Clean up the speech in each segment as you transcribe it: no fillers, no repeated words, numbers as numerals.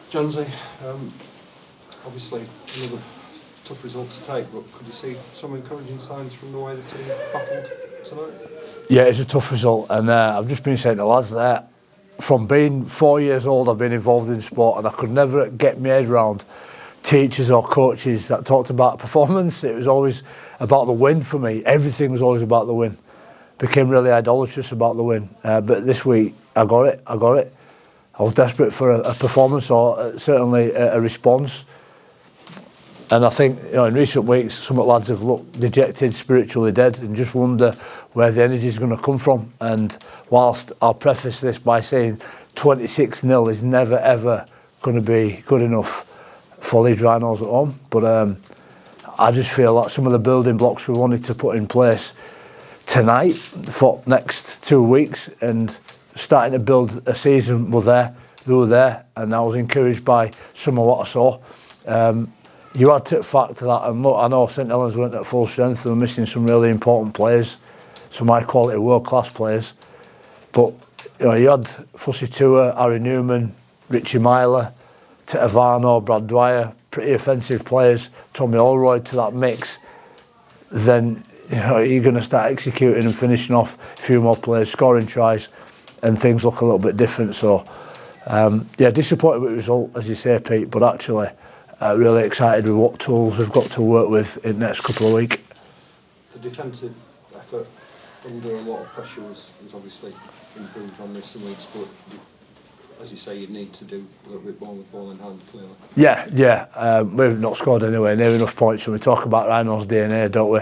Jonesy, obviously another tough result to take, but could you see some encouraging signs from the way the team battled tonight? Yeah, it's a tough result, and I've just been saying to lads there, from being 4 years old I've been involved in sport, and I could never get my head around teachers or coaches that talked about performance. It was always about the win for me. Everything was always about the win. Became really idolatrous about the win. But this week I got it. I was desperate for a performance, or certainly a response. And I think, in recent weeks, some of the lads have looked dejected, spiritually dead, and just wonder where the energy is going to come from. And whilst I'll preface this by saying 26-0 is never, ever going to be good enough for Leeds Rhinos at home, but I just feel like some of the building blocks we wanted to put in place tonight for next 2 weeks and starting to build a season were there. They were there, and I was encouraged by some of what I saw. You had to factor that, and look, I know St Helens weren't at full strength. They were missing some really important players, some high quality world class players. But you had Fussy Tua, Harry Newman, Richie Myler, Tetavano, Brad Dwyer, pretty offensive players. Tommy Allroyd to that mix. Then you're going to start executing and finishing off a few more players, scoring tries, and things look a little bit different. So disappointed with the result, as you say, Pete, but actually really excited with what tools we've got to work with in the next couple of weeks. The defensive effort under a lot of pressure was obviously improved on this week's, but as you say, you need to do a little bit more with ball in hand, clearly. Yeah. We've not scored anywhere near enough points, and we talk about Rhinos DNA, don't we?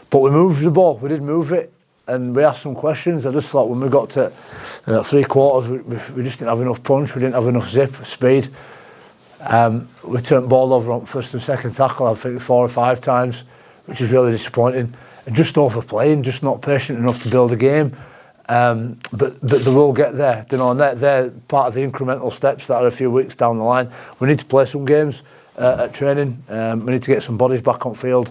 But we moved the ball, we did move it, and we asked some questions. I just thought when we got to 3 quarters, we just didn't have enough punch, we didn't have enough zip, speed. We turned ball over on first and second tackle, I think 4 or 5 times, which is really disappointing. And just overplaying, just not patient enough to build a game. But they will get there. And they're part of the incremental steps that are a few weeks down the line. We need to play some games at training. We need to get some bodies back on field,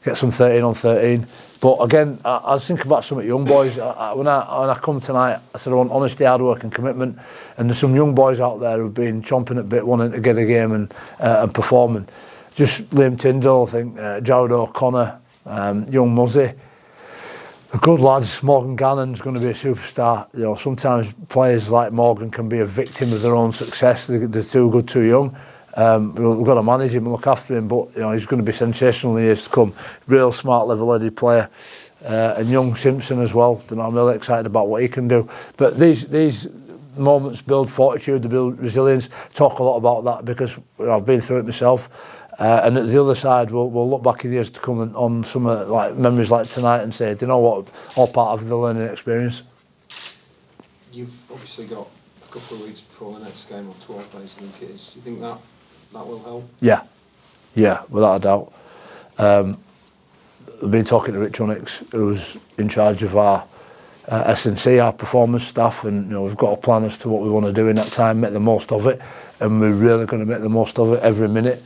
get some 13 on 13. But again, I was thinking about some of the young boys. When I come tonight, I said I want honesty, hard work and commitment. And there's some young boys out there who've been chomping at bit, wanting to get a game and performing. Just Liam Tyndall, I think, Jared O'Connor, young Muzzy. The good lads. Morgan Gannon's going to be a superstar. Sometimes players like Morgan can be a victim of their own success. They're too good, too young. We've got to manage him and look after him, but he's going to be sensational in the years to come. Real smart, level-headed player, and young Simpson as well. I'm really excited about what he can do. But these moments build fortitude, they build resilience. Talk a lot about that because I've been through it myself. And at the other side, we'll look back in years to come on some memories like tonight and say, do you know what? All part of the learning experience. You've obviously got a couple of weeks before the next game, or 12 days, I think it is. Do you think that will help? Yeah, without a doubt. I've been talking to Rich Unnix, who's in charge of our S&C, our performance staff, and we've got a plan as to what we want to do in that time, make the most of it, and we're really going to make the most of it every minute.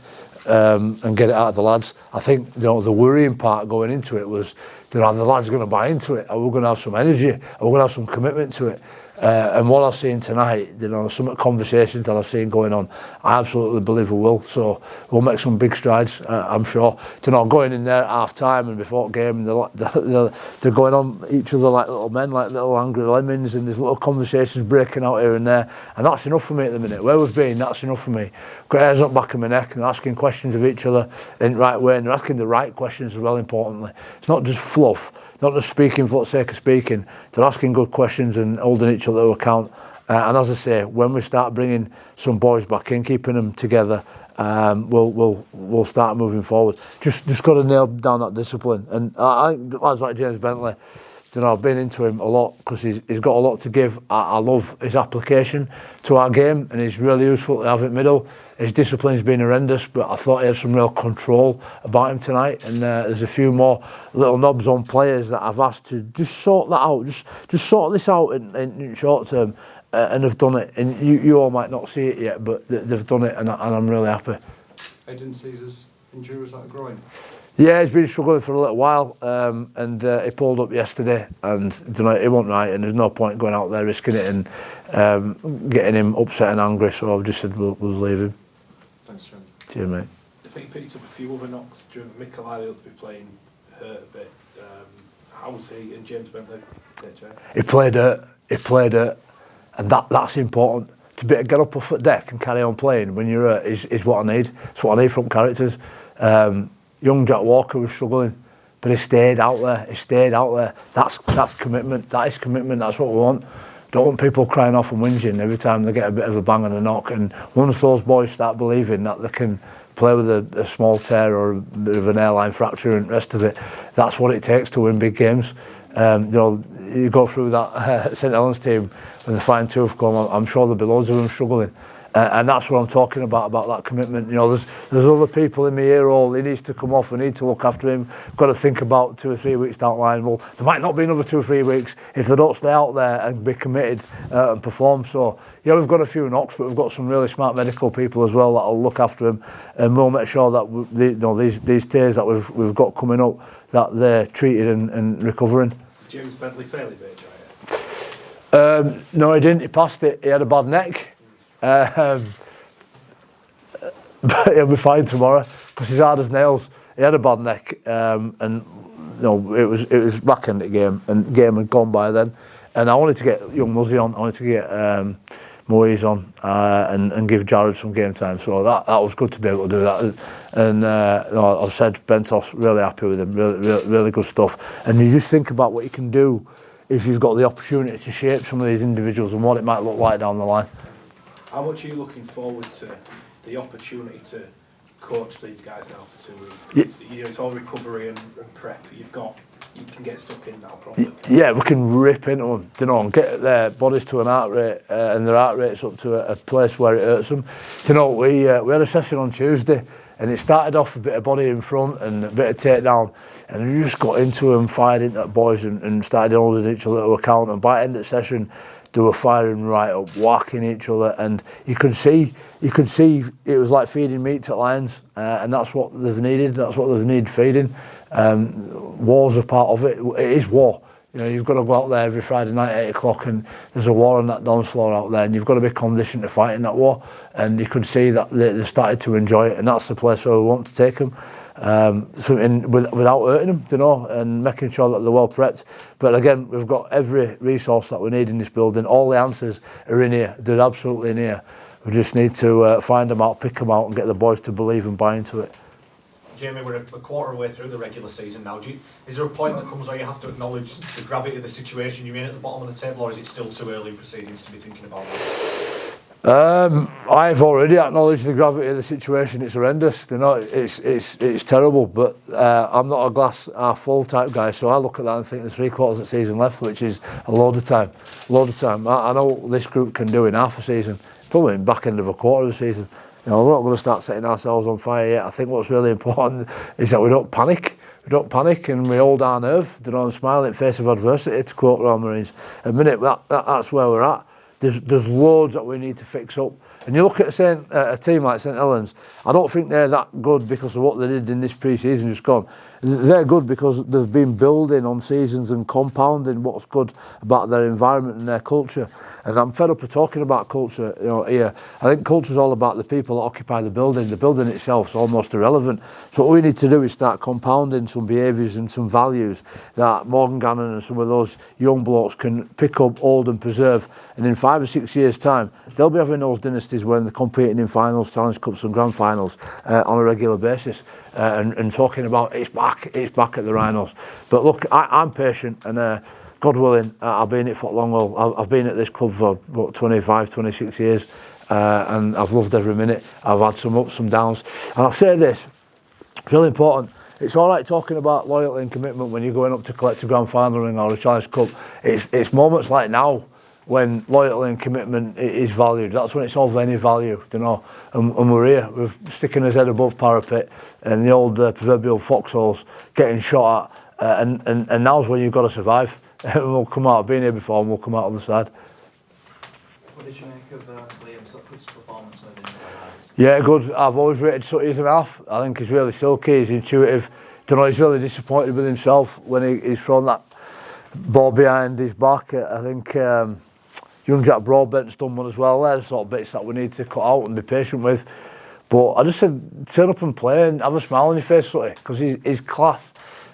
And get it out of the lads. I think the worrying part going into it was, are the lads going to buy into it? Are we going to have some energy? Are we going to have some commitment to it? And what I've seen tonight, some conversations that I've seen going on, I absolutely believe we will. So we'll make some big strides, I'm sure. Going in there at half time and before game, they're going on each other like little men, like little angry lemons, and there's little conversations breaking out here and there. And that's enough for me at the minute. Where we've been, that's enough for me. Got hairs up back of my neck and asking questions of each other in the right way, and they're asking the right questions as well, importantly. It's not just fluff, not just speaking for the sake of speaking. They're asking good questions and holding each other to account. And as I say, when we start bringing some boys back in, keeping them together, we'll start moving forward. Just got to nail down that discipline. And I think lads like James Bentley, I've been into him a lot because he's got a lot to give. I love his application to our game, and he's really useful to have in middle. His discipline's been horrendous, but I thought he had some real control about him tonight. And there's a few more little knobs on players that I've asked to just sort that out, just sort this out in short term, and they've done it. And you all might not see it yet, but they've done it, and I'm really happy. Aidan Caesar's injury, was that a groin? Yeah, he's been struggling for a little while, and he pulled up yesterday, and he wasn't right, and there's no point going out there risking it and getting him upset and angry. So I've just said we'll leave him. Thanks, Jamie. Cheers, mate. I think he picked up a few other knocks during Mikel Lyle to be playing hurt a bit. How was he and James Bentley? He played hurt, and that's important. To be able to get up off the deck and carry on playing when you're hurt is what I need. It's what I need from characters. Young Jack Walker was struggling, but he stayed out there. That's commitment. That is commitment. That's what we want. Don't want people crying off and whinging every time they get a bit of a bang and a knock. And once those boys start believing that they can play with a small tear or a bit of an airline fracture and the rest of it, that's what it takes to win big games. You go through that St Helens team with the fine tooth comb. I'm sure there'll be loads of them struggling. And that's what I'm talking about that commitment. There's other people in my ear hole. He needs to come off. We need to look after him. Got to think about 2 or 3 weeks down the line. Well, there might not be another 2 or 3 weeks if they don't stay out there and be committed and perform. So, yeah, we've got a few knocks, but we've got some really smart medical people as well that'll look after him, and we'll make sure that these tears that we've got coming up, that they're treated and recovering. Did James Bentley fail his HIA? No, he didn't. He passed it. He had a bad neck. But he'll be fine tomorrow because he's hard as nails. He had a bad neck, and it was back end of the game, and game had gone by then. And I wanted to get young Muzzy on. I wanted to get Moise on and give Jared some game time. So that was good to be able to do that. And I've said Bentos, really happy with him. Really good stuff. And you just think about what you can do if you've got the opportunity to shape some of these individuals and what it might look like down the line. How much are you looking forward to the opportunity to coach these guys now for 2 weeks? It's all recovery and prep. You can get stuck in now probably. Yeah, we can rip into them, and get their bodies to an heart rate and their heart rates up to a place where it hurts them. We had a session on Tuesday, and it started off a bit of body in front and a bit of takedown, and we just got into them, fired into the boys and started holding each other to account. And by the end of the session, they were firing right up, whacking each other, and you could see it was like feeding meat to lions, and that's what they've needed. That's what they've needed feeding. War's a part of it. It is war. You've got to go out there every Friday night at 8 o'clock, and there's a war on that dance floor out there, and you've got to be conditioned to fight in that war. And you could see that they started to enjoy it, and that's the place where we want to take them. Without hurting them, and making sure that they're well prepped. But again, we've got every resource that we need in this building. All the answers are in here. They're absolutely in here. We just need to find them out, pick them out, and get the boys to believe and buy into it. Jamie, we're a quarter way through the regular season now. Is there a point that comes where you have to acknowledge the gravity of the situation you're in at the bottom of the table, or is it still too early in proceedings to be thinking about that? I've already acknowledged the gravity of the situation. It's horrendous. It's terrible. But I'm not a glass half full type guy, so I look at that and think there's 3 quarters of the season left, which is a load of time. I know this group can do in half a season, probably in back end of a quarter of the season. We're not going to start setting ourselves on fire yet. I think what's really important is that we don't panic. We don't panic and we hold our nerve. And smile in face of adversity, to quote Royal Marines. At the minute, that's where we're at. There's loads that we need to fix up. And you look at a team like St Helens, I don't think they're that good because of what they did in this pre-season just gone. They're good because they've been building on seasons and compounding what's good about their environment and their culture. And I'm fed up of talking about culture, here. I think culture's all about the people that occupy the building. The building itself's almost irrelevant. So what we need to do is start compounding some behaviours and some values that Morgan Gannon and some of those young blokes can pick up, hold and preserve. And in 5 or 6 years' time, they'll be having those dynasties when they're competing in finals, challenge cups and grand finals on a regular basis. And talking about it's back at the Rhinos. But look, I'm patient, and God willing, I'll be in it for long. I've been at this club for 25, 26 years, and I've loved every minute. I've had some ups, some downs. And I'll say this, it's really important. It's all right talking about loyalty and commitment when you're going up to collect a grand final ring or a Challenge Cup. It's moments like now when loyalty and commitment is valued. That's when it's of any value, And we're here, we're sticking his head above parapet, and the old proverbial foxholes getting shot at, and now's when you've got to survive. We'll come out. I've been here before, and we'll come out on the side. What did you make of Liam Sutcliffe's performance within the Lions? Yeah, good. I've always rated Sutty as an half. I think he's really silky, he's intuitive, don't know, he's really disappointed with himself when he's thrown that ball behind his back. I think young Jack Broadbent's done one as well. There's sort of bits that we need to cut out and be patient with. But I just said, turn up and play and have a smile on your face, because he's class.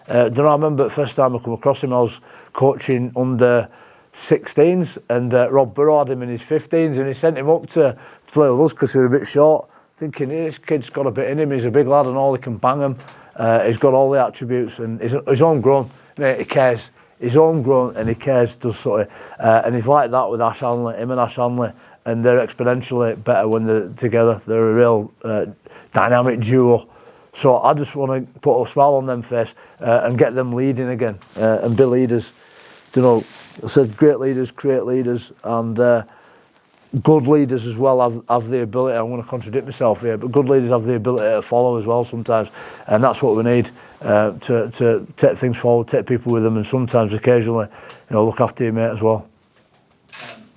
I remember the first time I come across him, I was coaching under 16s, and Rob Burrow had him in his 15s, and he sent him up to play with us because he was a bit short, thinking, hey, this kid's got a bit in him, he's a big lad and all, he can bang him. He's got all the attributes, and he's homegrown, mate, he cares. He's homegrown and he cares, does sort of, and he's like that with Ash Hanley, him and Ash Hanley, and they're exponentially better when they're together. They're a real dynamic duo. So I just want to put a smile on them face and get them leading again and be leaders. You know, I said great leaders create leaders, and good leaders as well have the ability, I'm going to contradict myself here, but good leaders have the ability to follow as well sometimes, and that's what we need to take things forward, take people with them, and sometimes occasionally, you know, look after your mate as well.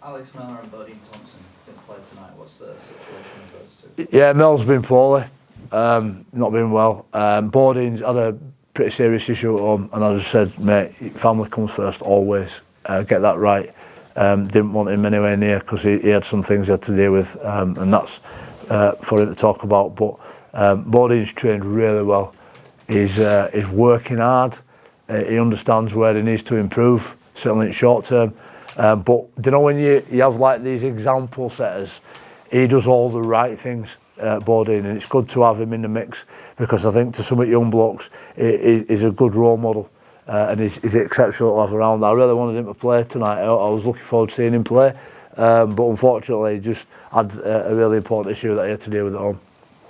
Alex Miller and Bodine Thompson didn't play tonight. What's the situation with those two? Yeah, Mel's been poorly, not been well. Bodine's had a pretty serious issue at home, and I just said, mate, family comes first always. Get that right. Didn't want him anywhere near because he had some things he had to deal with, and that's for him to talk about. But Bodine's trained really well. He's working hard. He understands where he needs to improve, certainly in short term. But you know, when you have like these example setters, he does all the right things, Bodine, and it's good to have him in the mix, because I think to some of young blokes, he's a good role model. And he's exceptional to have around. I really wanted him to play tonight. I was looking forward to seeing him play, but unfortunately he just had a really important issue that he had to deal with at home.